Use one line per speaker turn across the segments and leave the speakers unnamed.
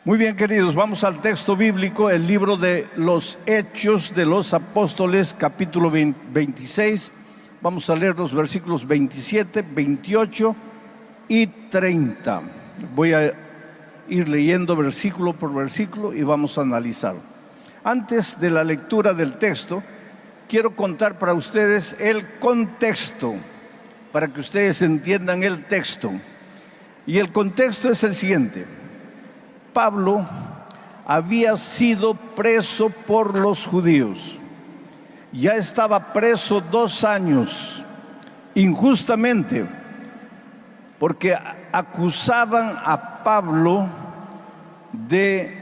Muy bien, queridos, vamos al texto bíblico, el libro de los Hechos de los Apóstoles, capítulo 26. Vamos a leer los versículos 27, 28 y 30. Voy a ir leyendo versículo por versículo y vamos a analizarlo. Antes de la lectura del texto, quiero contar para ustedes el contexto, para que ustedes entiendan el texto. Y el contexto es el siguiente: Pablo había sido preso por los judíos. Ya estaba preso 2 años, injustamente, porque acusaban a Pablo de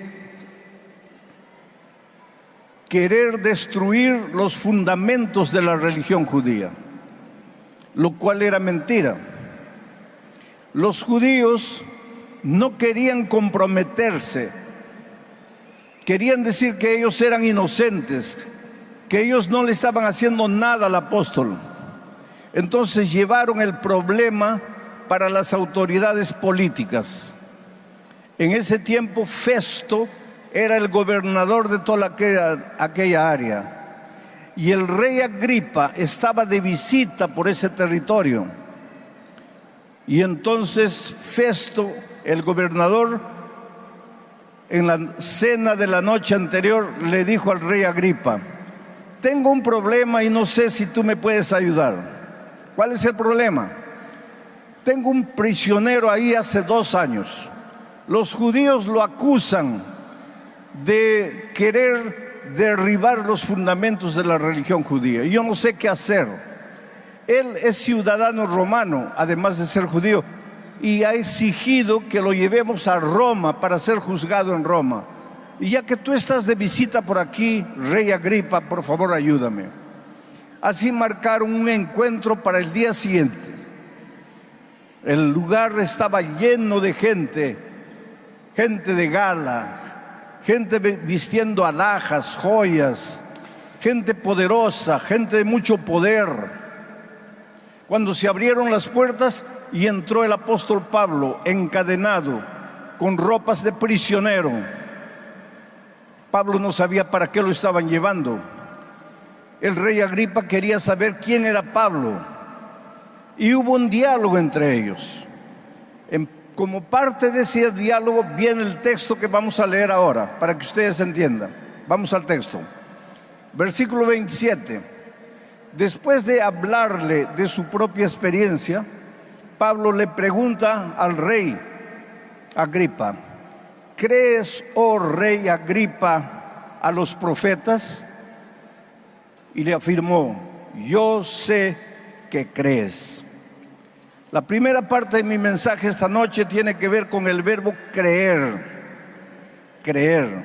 querer destruir los fundamentos de la religión judía, lo cual era mentira. Los judíos no querían comprometerse, querían decir que ellos eran inocentes, que ellos no le estaban haciendo nada al apóstol. Entonces llevaron el problema para las autoridades políticas. En ese tiempo Festo era el gobernador de toda aquella área, y el rey Agripa estaba de visita por ese territorio. Y entonces Festo, el gobernador, en la cena de la noche anterior, le dijo al rey Agripa: tengo un problema y no sé si tú me puedes ayudar. ¿Cuál es el problema? Tengo un prisionero ahí hace 2 años. Los judíos lo acusan de querer derribar los fundamentos de la religión judía, y yo no sé qué hacer. Él es ciudadano romano, además de ser judío, y ha exigido que lo llevemos a Roma para ser juzgado en Roma. Y ya que tú estás de visita por aquí, rey Agripa, por favor ayúdame. Así marcaron un encuentro para el día siguiente. El lugar estaba lleno de gente de gala, gente vistiendo alhajas, joyas, gente poderosa, gente de mucho poder. Cuando se abrieron las puertas y entró el apóstol Pablo encadenado, con ropas de prisionero. Pablo no sabía para qué lo estaban llevando. El rey Agripa quería saber quién era Pablo, y hubo un diálogo entre ellos. Como parte de ese diálogo viene el texto que vamos a leer ahora, para que ustedes entiendan. Vamos al texto. Versículo 27. Después de hablarle de su propia experiencia, Pablo le pregunta al rey Agripa: ¿crees, oh rey Agripa, a los profetas? Y le afirmó: yo sé que crees. La primera parte de mi mensaje esta noche tiene que ver con el verbo creer. Creer.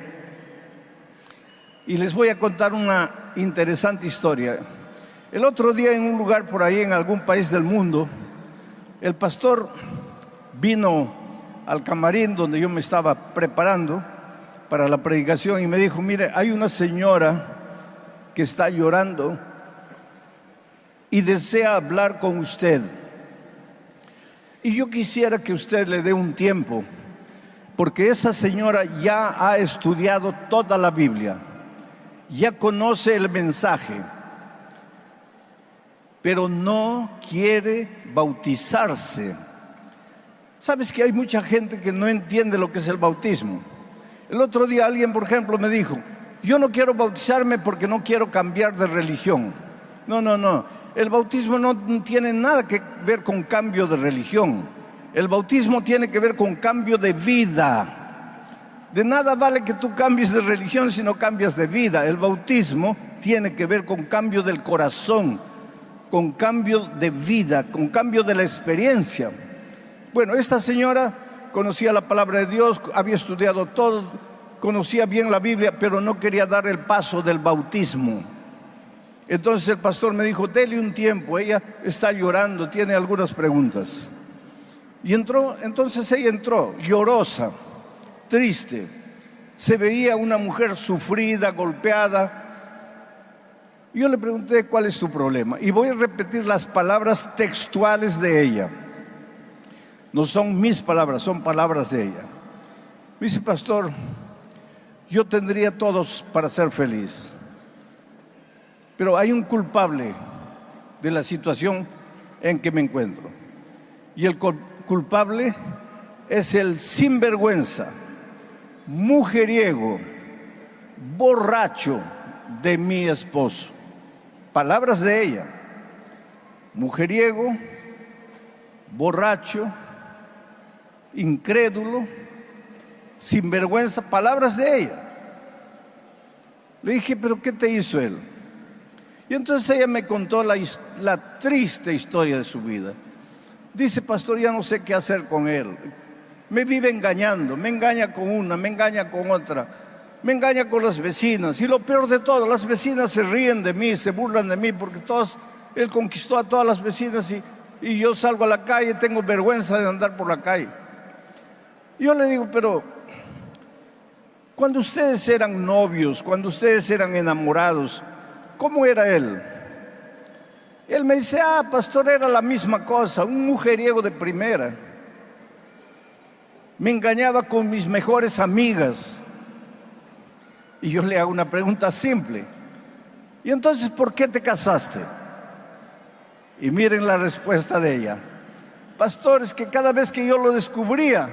Y les voy a contar una interesante historia. El otro día, en un lugar por ahí, en algún país del mundo, el pastor vino al camarín donde yo me estaba preparando para la predicación y me dijo: mire, hay una señora que está llorando y desea hablar con usted. Y yo quisiera que usted le dé un tiempo, porque esa señora ya ha estudiado toda la Biblia, ya conoce el mensaje, pero no quiere bautizarse. ¿Sabes que hay mucha gente que no entiende lo que es el bautismo? El otro día alguien, por ejemplo, me dijo: yo no quiero bautizarme porque no quiero cambiar de religión. No. El bautismo no tiene nada que ver con cambio de religión. El bautismo tiene que ver con cambio de vida. De nada vale que tú cambies de religión si no cambias de vida. El bautismo tiene que ver con cambio del corazón, con cambio de vida, con cambio de la experiencia. Bueno, esta señora conocía la palabra de Dios, había estudiado todo, conocía bien la Biblia, pero no quería dar el paso del bautismo. Entonces el pastor me dijo: dele un tiempo, ella está llorando, tiene algunas preguntas. Y entonces ella entró, llorosa, triste. Se veía una mujer sufrida, golpeada. Yo le pregunté: ¿cuál es tu problema? Y voy a repetir las palabras textuales de ella. No son mis palabras, son palabras de ella. Me dice, pastor, yo tendría todos para ser feliz, pero hay un culpable de la situación en que me encuentro. Y el culpable es el sinvergüenza, mujeriego, borracho de mi esposo. Palabras de ella. Mujeriego, borracho, incrédulo, sinvergüenza, palabras de ella. Le dije, ¿pero qué te hizo él? Y entonces ella me contó la triste historia de su vida. Dice, pastor, ya no sé qué hacer con él. Me vive engañando, me engaña con una, me engaña con otra, me engaña con las vecinas. Y lo peor de todo, las vecinas se ríen de mí, se burlan de mí, porque él conquistó a todas las vecinas y yo salgo a la calle, tengo vergüenza de andar por la calle. Yo le digo, pero cuando ustedes eran novios, cuando ustedes eran enamorados, ¿cómo era él? Él me dice, pastor, era la misma cosa, un mujeriego de primera. Me engañaba con mis mejores amigas. Y yo le hago una pregunta simple. ¿Y entonces por qué te casaste? Y miren la respuesta de ella. Pastor, es que cada vez que yo lo descubría,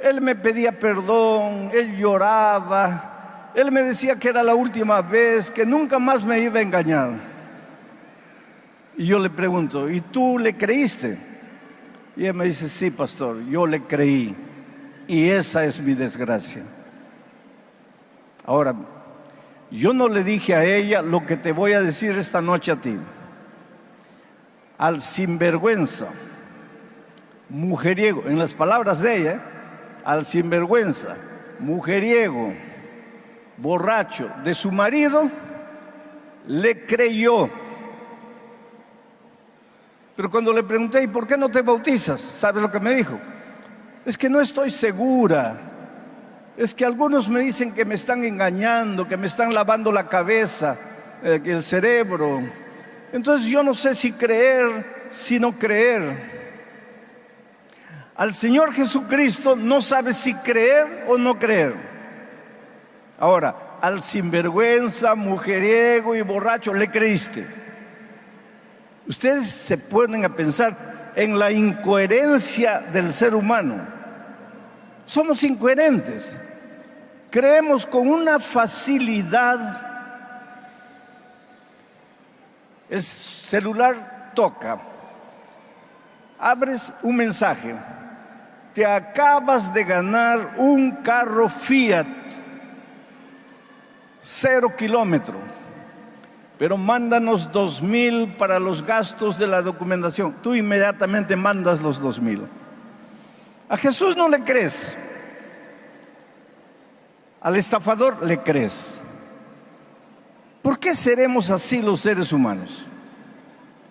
él me pedía perdón, él lloraba, él me decía que era la última vez, que nunca más me iba a engañar. Y yo le pregunto, ¿y tú le creíste? Y ella me dice, sí, pastor, yo le creí. Y esa es mi desgracia. Ahora, yo no le dije a ella lo que te voy a decir esta noche a ti. Al sinvergüenza, mujeriego, en las palabras de ella, al sinvergüenza, mujeriego, borracho de su marido, le creyó. Pero cuando le pregunté, ¿y por qué no te bautizas? ¿Sabes lo que me dijo? Es que no estoy segura. Es que algunos me dicen que me están engañando, que me están lavando la cabeza, el cerebro. Entonces yo no sé si creer, si no creer. Al Señor Jesucristo no sabe si creer o no creer. Ahora, al sinvergüenza, mujeriego y borracho le creíste. Ustedes se ponen a pensar en la incoherencia del ser humano. Somos incoherentes. Creemos con una facilidad. El celular toca. Abres un mensaje. Te acabas de ganar un carro Fiat, 0 kilómetro, pero mándanos 2,000 para los gastos de la documentación. Tú inmediatamente mandas los 2,000. A Jesús no le crees. Al estafador le crees. ¿Por qué seremos así los seres humanos?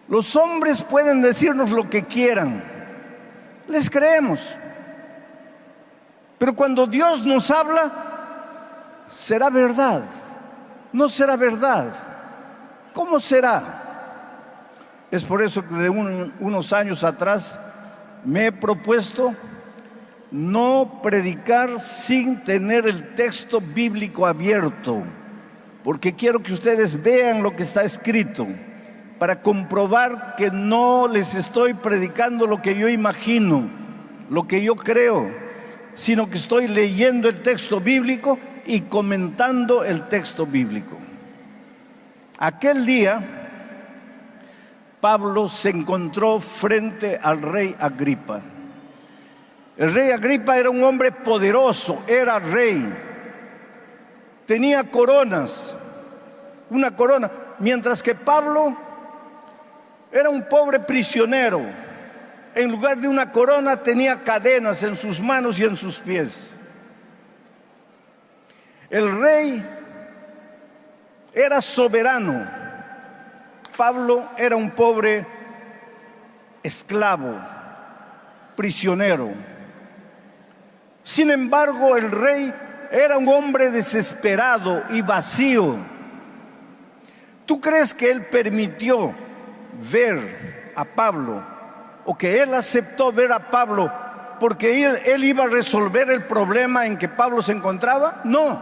Los hombres pueden decirnos lo que quieran, les creemos. Pero cuando Dios nos habla, ¿será verdad? ¿No será verdad? ¿Cómo será? Es por eso que de unos años atrás me he propuesto no predicar sin tener el texto bíblico abierto, porque quiero que ustedes vean lo que está escrito, para comprobar que no les estoy predicando lo que yo imagino, lo que yo creo, sino que estoy leyendo el texto bíblico y comentando el texto bíblico. Aquel día, Pablo se encontró frente al rey Agripa. El rey Agripa era un hombre poderoso, era rey, tenía coronas, una corona, mientras que Pablo era un pobre prisionero. En lugar de una corona tenía cadenas en sus manos y en sus pies. El rey era soberano. Pablo era un pobre esclavo, prisionero. Sin embargo, el rey era un hombre desesperado y vacío. ¿Tú crees que él permitió ver a Pablo, o que él aceptó ver a Pablo porque él iba a resolver el problema en que Pablo se encontraba. No.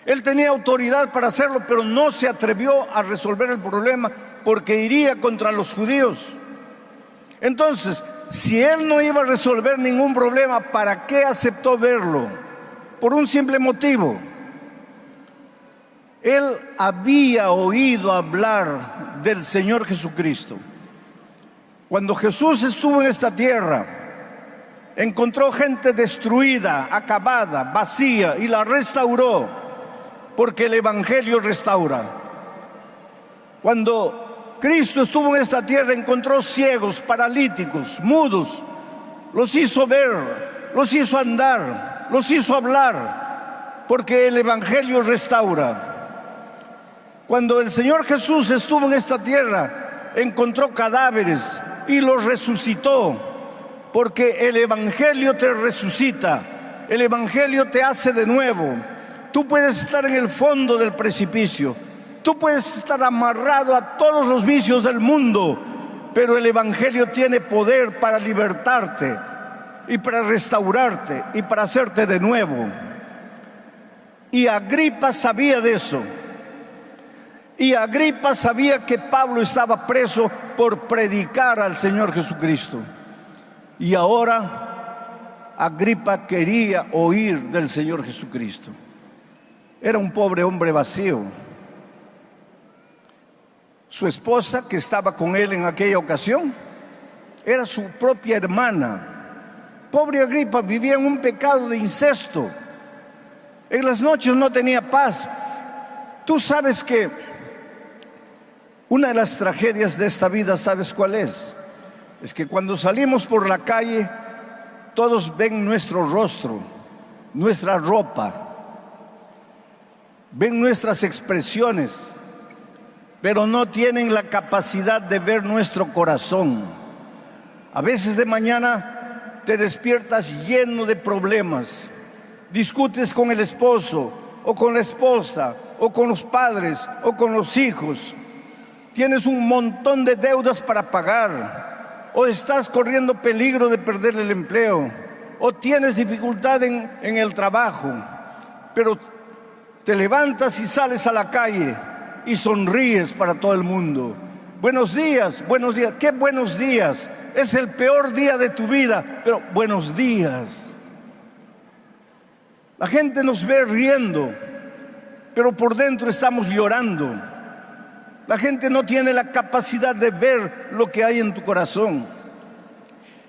Él tenía autoridad para hacerlo, pero no se atrevió a resolver el problema porque iría contra los judíos. Entonces, si él no iba a resolver ningún problema, ¿para qué aceptó verlo? Por un simple motivo. Él había oído hablar del Señor Jesucristo. Cuando Jesús estuvo en esta tierra, encontró gente destruida, acabada, vacía, y la restauró, porque el Evangelio restaura. Cuando Cristo estuvo en esta tierra, encontró ciegos, paralíticos, mudos, los hizo ver, los hizo andar, los hizo hablar, porque el Evangelio restaura. Cuando el Señor Jesús estuvo en esta tierra, encontró cadáveres y los resucitó, porque el Evangelio te resucita, el Evangelio te hace de nuevo. Tú puedes estar en el fondo del precipicio, tú puedes estar amarrado a todos los vicios del mundo, pero el Evangelio tiene poder para libertarte y para restaurarte y para hacerte de nuevo. Y Agripa sabía de eso. Y Agripa sabía que Pablo estaba preso por predicar al Señor Jesucristo. Y ahora Agripa quería oír del Señor Jesucristo. Era un pobre hombre vacío. Su esposa, que estaba con él en aquella ocasión, era su propia hermana. Pobre Agripa vivía en un pecado de incesto. En las noches no tenía paz. Tú sabes que una de las tragedias de esta vida, ¿sabes cuál es? Es que cuando salimos por la calle, todos ven nuestro rostro, nuestra ropa, ven nuestras expresiones, pero no tienen la capacidad de ver nuestro corazón. A veces de mañana te despiertas lleno de problemas, discutes con el esposo, o con la esposa, o con los padres, o con los hijos. Tienes un montón de deudas para pagar, o estás corriendo peligro de perder el empleo, o tienes dificultad en el trabajo, pero te levantas y sales a la calle y sonríes para todo el mundo. Buenos días, qué buenos días. Es el peor día de tu vida, pero buenos días. La gente nos ve riendo, pero por dentro estamos llorando. La gente no tiene la capacidad de ver lo que hay en tu corazón.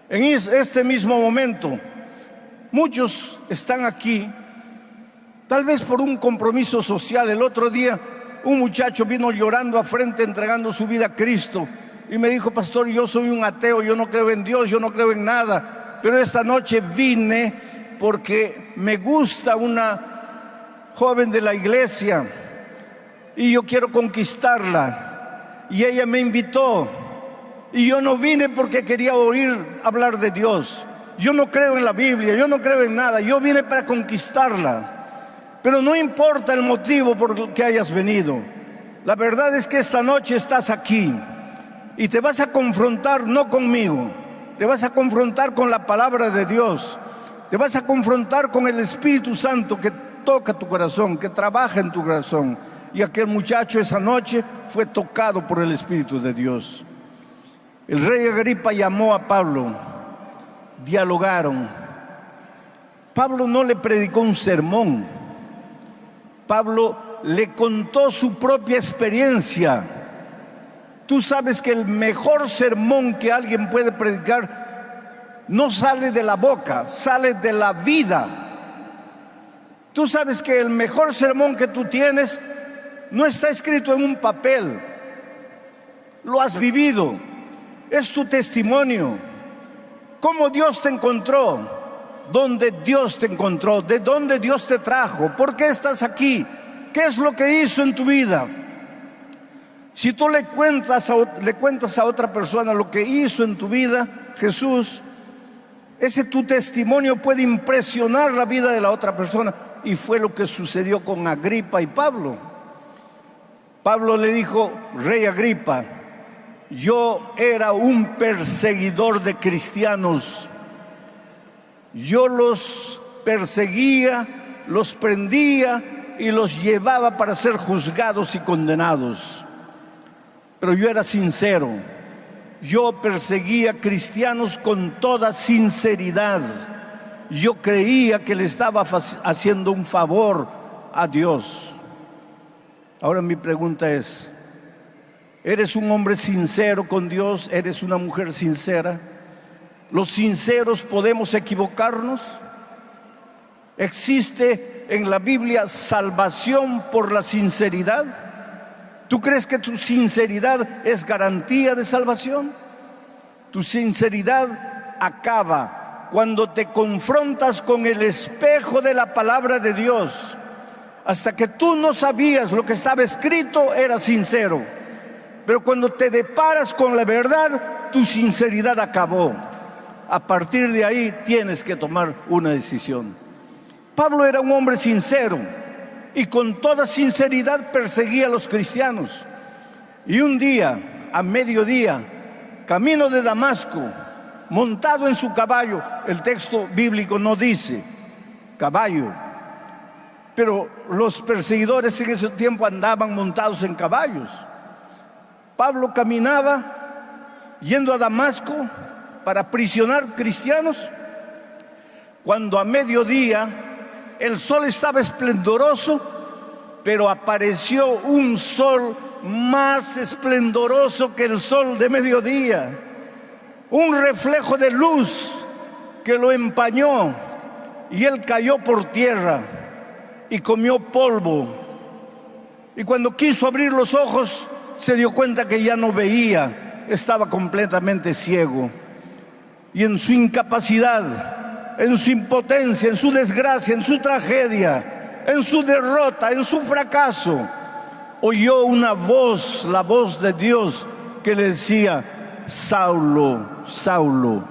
En este mismo momento, muchos están aquí, tal vez por un compromiso social. El otro día, un muchacho vino llorando a frente, entregando su vida a Cristo, y me dijo: pastor, yo soy un ateo, yo no creo en Dios, yo no creo en nada, pero esta noche vine porque me gusta una joven de la iglesia y yo quiero conquistarla, y ella me invitó, y yo no vine porque quería oír hablar de Dios. Yo no creo en la Biblia, yo no creo en nada, yo vine para conquistarla. Pero no importa el motivo por el que hayas venido, la verdad es que esta noche estás aquí y te vas a confrontar no conmigo, te vas a confrontar con la palabra de Dios, te vas a confrontar con el Espíritu Santo que toca tu corazón, que trabaja en tu corazón. Y aquel muchacho esa noche fue tocado por el Espíritu de Dios. El rey Agripa llamó a Pablo, dialogaron. Pablo no le predicó un sermón, Pablo le contó su propia experiencia. Tú sabes que el mejor sermón que alguien puede predicar no sale de la boca, sale de la vida. Tú sabes que el mejor sermón que tú tienes no está escrito en un papel, lo has vivido, es tu testimonio. ¿Cómo Dios te encontró? ¿Dónde Dios te encontró? ¿De dónde Dios te trajo? ¿Por qué estás aquí? ¿Qué es lo que hizo en tu vida? Si tú le cuentas a otra persona lo que hizo en tu vida Jesús, ese tu testimonio puede impresionar la vida de la otra persona. Y fue lo que sucedió con Agripa y Pablo. Pablo le dijo: rey Agripa, yo era un perseguidor de cristianos. yo los perseguía, los prendía y los llevaba para ser juzgados y condenados. Pero yo era sincero. Yo perseguía cristianos con toda sinceridad. Yo creía que le estaba haciendo un favor a Dios. Ahora mi pregunta es, ¿eres un hombre sincero con Dios? ¿Eres una mujer sincera? ¿Los sinceros podemos equivocarnos? ¿Existe en la Biblia salvación por la sinceridad? ¿Tú crees que tu sinceridad es garantía de salvación? Tu sinceridad acaba cuando te confrontas con el espejo de la palabra de Dios. Hasta que tú no sabías lo que estaba escrito, eras sincero. Pero cuando te deparas con la verdad, tu sinceridad acabó. A partir de ahí tienes que tomar una decisión. Pablo era un hombre sincero y con toda sinceridad perseguía a los cristianos. Y un día, a mediodía, camino de Damasco, montado en su caballo, el texto bíblico no dice caballo, pero los perseguidores en ese tiempo andaban montados en caballos. Pablo caminaba yendo a Damasco para aprisionar cristianos, cuando a mediodía el sol estaba esplendoroso, pero apareció un sol más esplendoroso que el sol de mediodía, un reflejo de luz que lo empañó, y él cayó por tierra y comió polvo. Y cuando quiso abrir los ojos, se dio cuenta que ya no veía, estaba completamente ciego. Y en su incapacidad, en su impotencia, en su desgracia, en su tragedia, en su derrota, en su fracaso, oyó una voz, la voz de Dios, que le decía: Saulo, Saulo,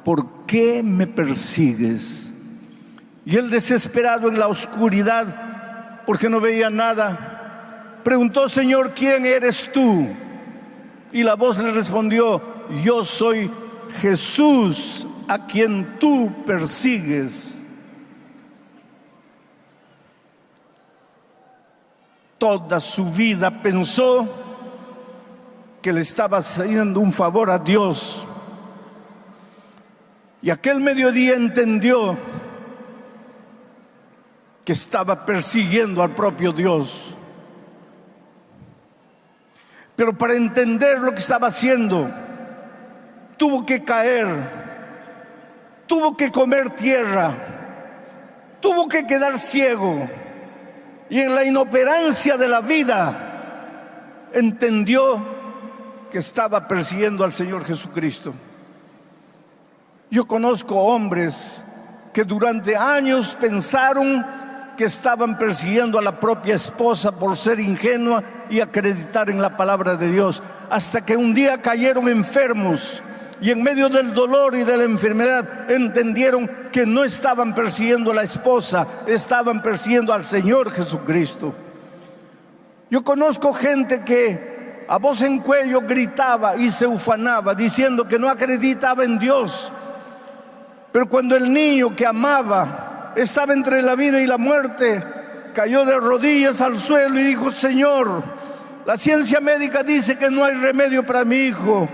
¿por qué me persigues? Y él, desesperado en la oscuridad, porque no veía nada, preguntó: Señor, ¿quién eres tú? Y la voz le respondió: yo soy Jesús, a quien tú persigues. Toda su vida pensó que le estaba haciendo un favor a Dios. Y aquel mediodía entendió que estaba persiguiendo al propio Dios. Pero para entender lo que estaba haciendo, tuvo que caer, tuvo que comer tierra, tuvo que quedar ciego. Y en la inoperancia de la vida entendió que estaba persiguiendo al Señor Jesucristo. Yo conozco hombres que durante años pensaron que estaban persiguiendo a la propia esposa por ser ingenua y acreditar en la palabra de Dios, hasta que un día cayeron enfermos y en medio del dolor y de la enfermedad entendieron que no estaban persiguiendo a la esposa, estaban persiguiendo al Señor Jesucristo. Yo conozco gente que a voz en cuello gritaba y se ufanaba diciendo que no acreditaba en Dios, pero cuando el niño que amaba estaba entre la vida y la muerte, cayó de rodillas al suelo y dijo: Señor, la ciencia médica dice que no hay remedio para mi hijo,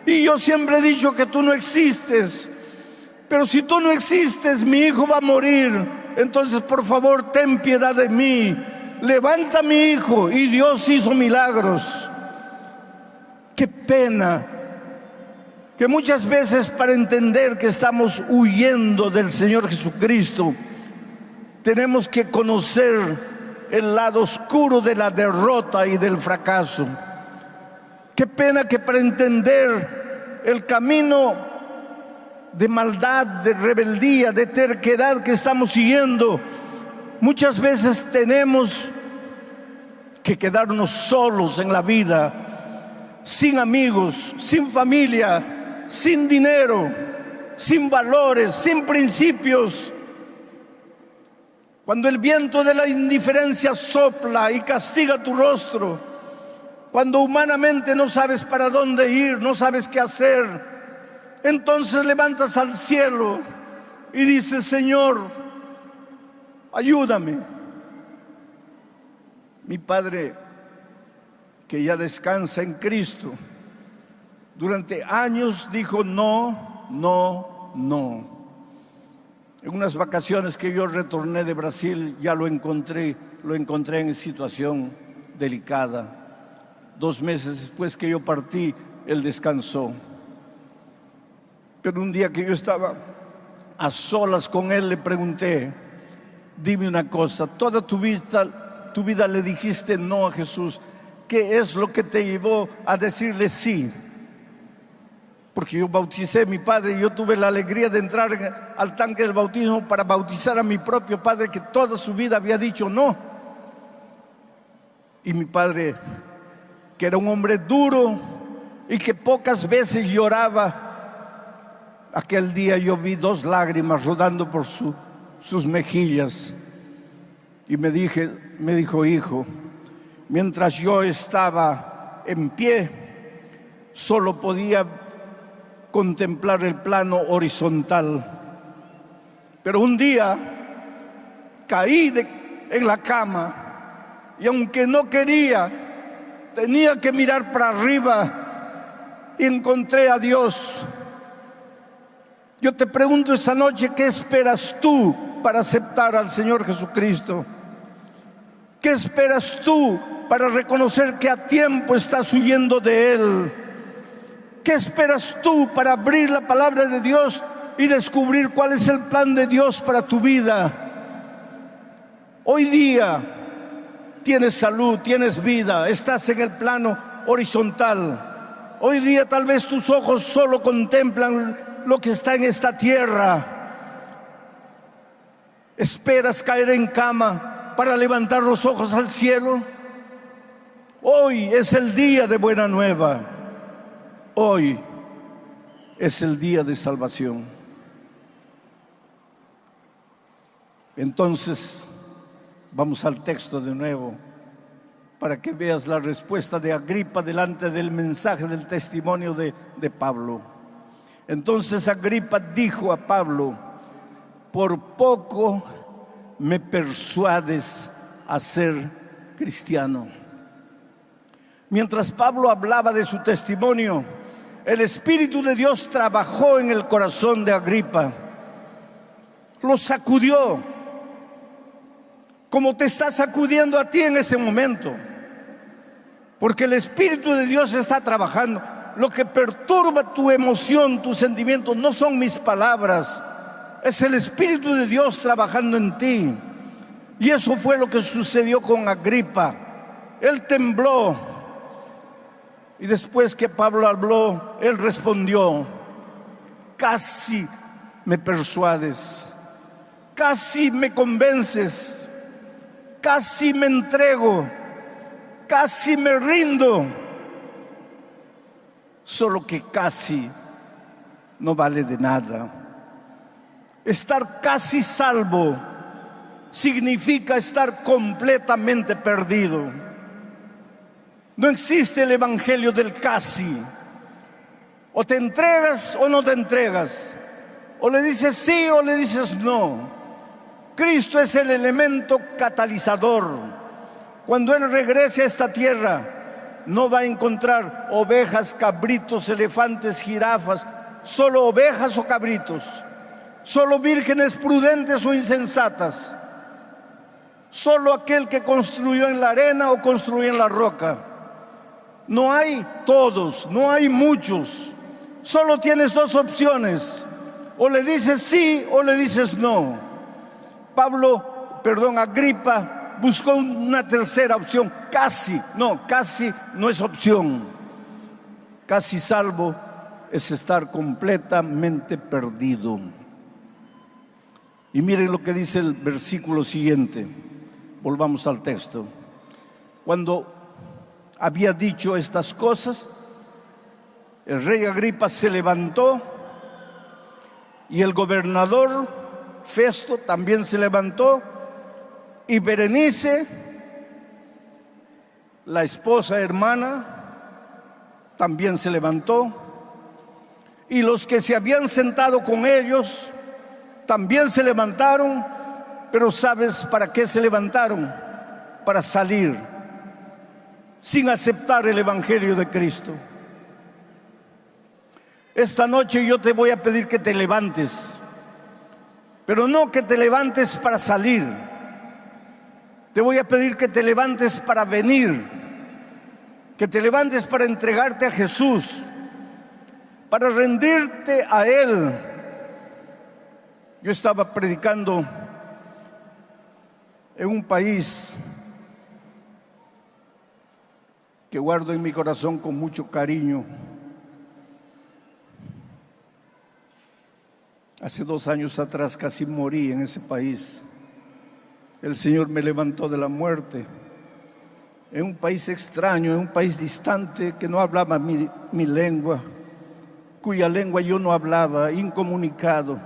y yo siempre he dicho que tú no existes, pero si tú no existes, mi hijo va a morir. Entonces, por favor, ten piedad de mí, levanta a mi hijo. Y Dios hizo milagros. Qué pena que muchas veces, para entender que estamos huyendo del Señor Jesucristo, tenemos que conocer el lado oscuro de la derrota y del fracaso. Qué pena que para entender el camino de maldad, de rebeldía, de terquedad que estamos siguiendo, muchas veces tenemos que quedarnos solos en la vida, sin amigos, sin familia, sin dinero, sin valores, sin principios. Cuando el viento de la indiferencia sopla y castiga tu rostro, cuando humanamente no sabes para dónde ir, no sabes qué hacer, entonces levantas al cielo y dice: Señor, ayúdame. Mi padre, que ya descansa en Cristo, durante años dijo no, no, no. En unas vacaciones que yo retorné de Brasil, ya lo encontré en situación delicada. 2 meses después que yo partí, él descansó. Pero un día que yo estaba a solas con él, le pregunté: dime una cosa, toda tu vida le dijiste no a Jesús. ¿Qué es lo que te llevó a decirle sí? Porque yo bauticé a mi padre y yo tuve la alegría de entrar al tanque del bautismo para bautizar a mi propio padre, que toda su vida había dicho no. Y mi padre, que era un hombre duro y que pocas veces lloraba, aquel día yo vi 2 lágrimas rodando por sus mejillas. Y me dijo: hijo, mientras yo estaba en pie, solo podía contemplar el plano horizontal. Pero un día caí en la cama, y aunque no quería, tenía que mirar para arriba y encontré a Dios. Yo te pregunto esta noche: ¿qué esperas tú para aceptar al Señor Jesucristo? ¿Qué esperas tú para reconocer que a tiempo estás huyendo de Él? ¿Qué esperas tú para abrir la palabra de Dios y descubrir cuál es el plan de Dios para tu vida? Hoy día tienes salud, tienes vida, estás en el plano horizontal. Hoy día tal vez tus ojos solo contemplan lo que está en esta tierra. ¿Esperas caer en cama para levantar los ojos al cielo? Hoy es el día de buena nueva. Hoy es el día de salvación. Entonces, vamos al texto de nuevo para que veas la respuesta de Agripa delante del mensaje del testimonio de Pablo. Entonces Agripa dijo a Pablo: por poco me persuades a ser cristiano. Mientras Pablo hablaba de su testimonio, el Espíritu de Dios trabajó en el corazón de Agripa. Lo sacudió, como te está sacudiendo a ti en ese momento. Porque el Espíritu de Dios está trabajando. Lo que perturba tu emoción, tus sentimientos, no son mis palabras. Es el Espíritu de Dios trabajando en ti. Y eso fue lo que sucedió con Agripa. Él tembló. Y después que Pablo habló, él respondió: casi me persuades, casi me convences, casi me entrego, casi me rindo. Solo que casi no vale de nada. Estar casi salvo significa estar completamente perdido. No existe el evangelio del casi. O te entregas o no te entregas. O le dices sí o le dices no. Cristo es el elemento catalizador. Cuando Él regrese a esta tierra, no va a encontrar ovejas, cabritos, elefantes, jirafas. Solo ovejas o cabritos. Solo vírgenes prudentes o insensatas. Solo aquel que construyó en la arena o construyó en la roca. No hay todos, no hay muchos. Solo tienes 2 opciones. O le dices sí o le dices no. Agripa buscó una tercera opción. Casi no es opción. Casi salvo es estar completamente perdido. Y miren lo que dice el versículo siguiente. Volvamos al texto. Cuando había dicho estas cosas, el rey Agripa se levantó y el gobernador Festo también se levantó, y Berenice, la esposa hermana, también se levantó, y los que se habían sentado con ellos también se levantaron, pero ¿sabes para qué se levantaron? Para salir sin aceptar el Evangelio de Cristo. Esta noche yo te voy a pedir que te levantes, pero no que te levantes para salir. Te voy a pedir que te levantes para venir, que te levantes para entregarte a Jesús, para rendirte a Él. Yo estaba predicando en un país que guardo en mi corazón con mucho cariño. Hace 2 años atrás casi morí en ese país. El Señor me levantó de la muerte. En un país extraño, en un país distante que no hablaba mi lengua, cuya lengua yo no hablaba, incomunicado.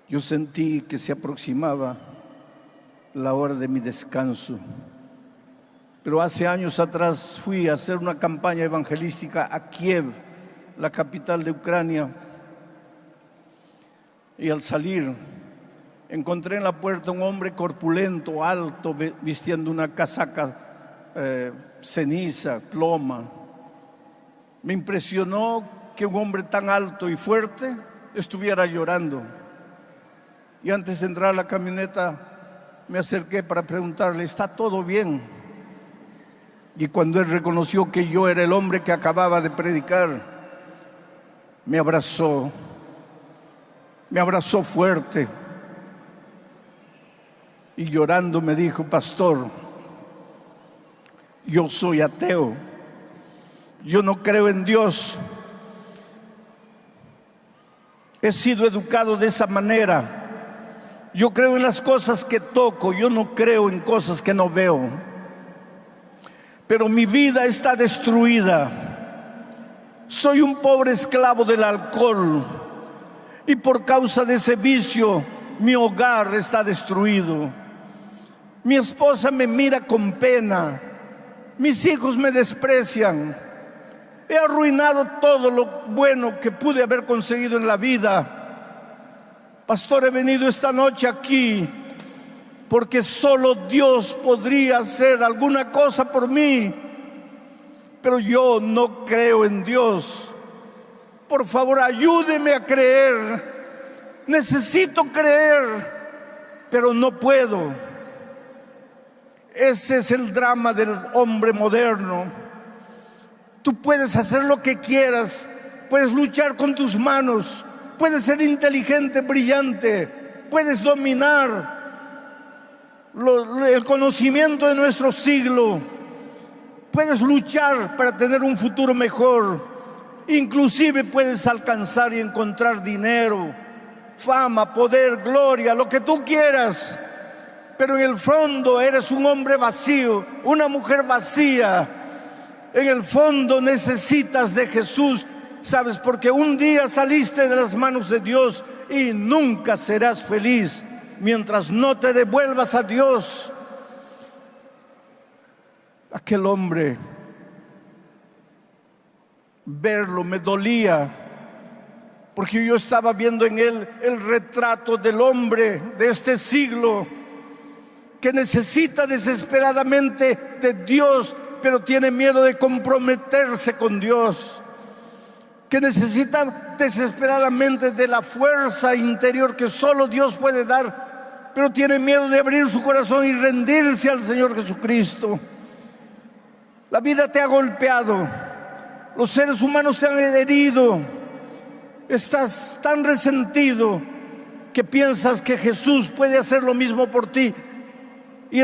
Yo sentí que se aproximaba la hora de mi descanso. Pero hace años atrás fui a hacer una campaña evangelística a Kiev, la capital de Ucrania. Y al salir, encontré en la puerta un hombre corpulento, alto, vistiendo una casaca ceniza, ploma. Me impresionó que un hombre tan alto y fuerte estuviera llorando. Y antes de entrar a la camioneta, me acerqué para preguntarle, ¿está todo bien? Y cuando él reconoció que yo era el hombre que acababa de predicar, me abrazó fuerte y llorando me dijo, pastor, yo soy ateo, yo no creo en Dios, he sido educado de esa manera, yo creo en las cosas que toco, yo no creo en cosas que no veo. Pero mi vida está destruida. Soy un pobre esclavo del alcohol y por causa de ese vicio mi hogar está destruido. Mi esposa me mira con pena, mis hijos me desprecian. He arruinado todo lo bueno que pude haber conseguido en la vida. Pastor, he venido esta noche aquí porque solo Dios podría hacer alguna cosa por mí, pero yo no creo en Dios. Por favor, ayúdeme a creer. Necesito creer, pero no puedo. Ese es el drama del hombre moderno. Tú puedes hacer lo que quieras, puedes luchar con tus manos, puedes ser inteligente, brillante, puedes dominar el conocimiento de nuestro siglo, puedes luchar para tener un futuro mejor, inclusive puedes alcanzar y encontrar dinero, fama, poder, gloria, lo que tú quieras, pero en el fondo eres un hombre vacío, una mujer vacía. En el fondo necesitas de Jesús, ¿sabes? Porque un día saliste de las manos de Dios y nunca serás feliz mientras no te devuelvas a Dios. Aquel hombre, verlo me dolía, porque yo estaba viendo en él el retrato del hombre de este siglo que necesita desesperadamente de Dios, pero tiene miedo de comprometerse con Dios, que necesita desesperadamente de la fuerza interior que solo Dios puede dar, pero tiene miedo de abrir su corazón y rendirse al Señor Jesucristo. La vida te ha golpeado, los seres humanos te han herido, estás tan resentido que piensas que Jesús puede hacer lo mismo por ti y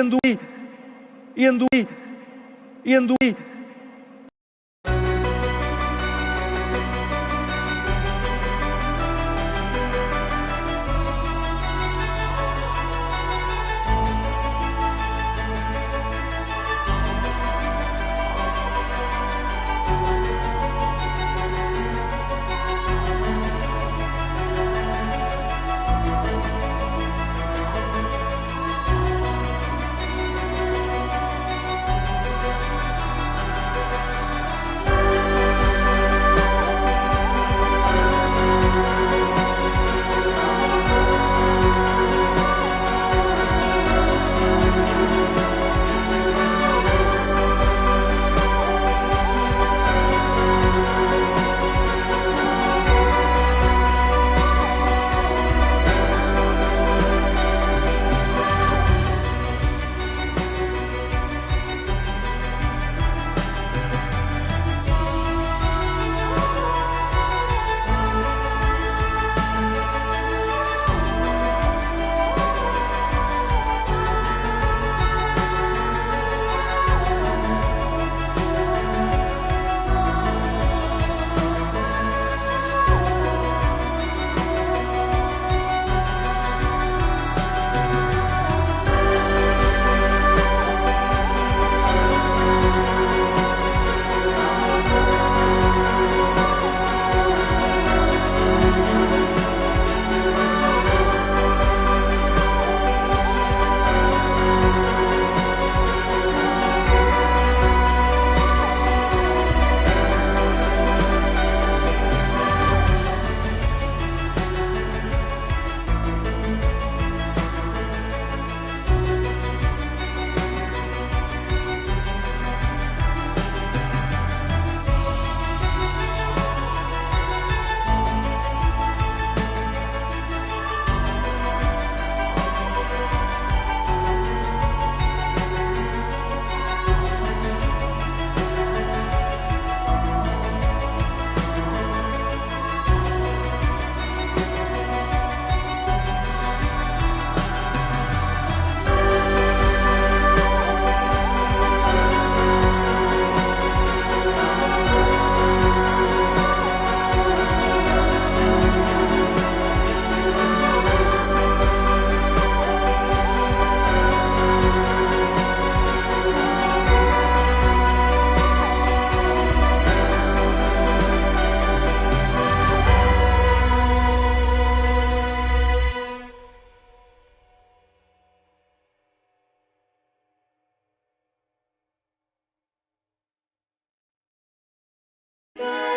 God.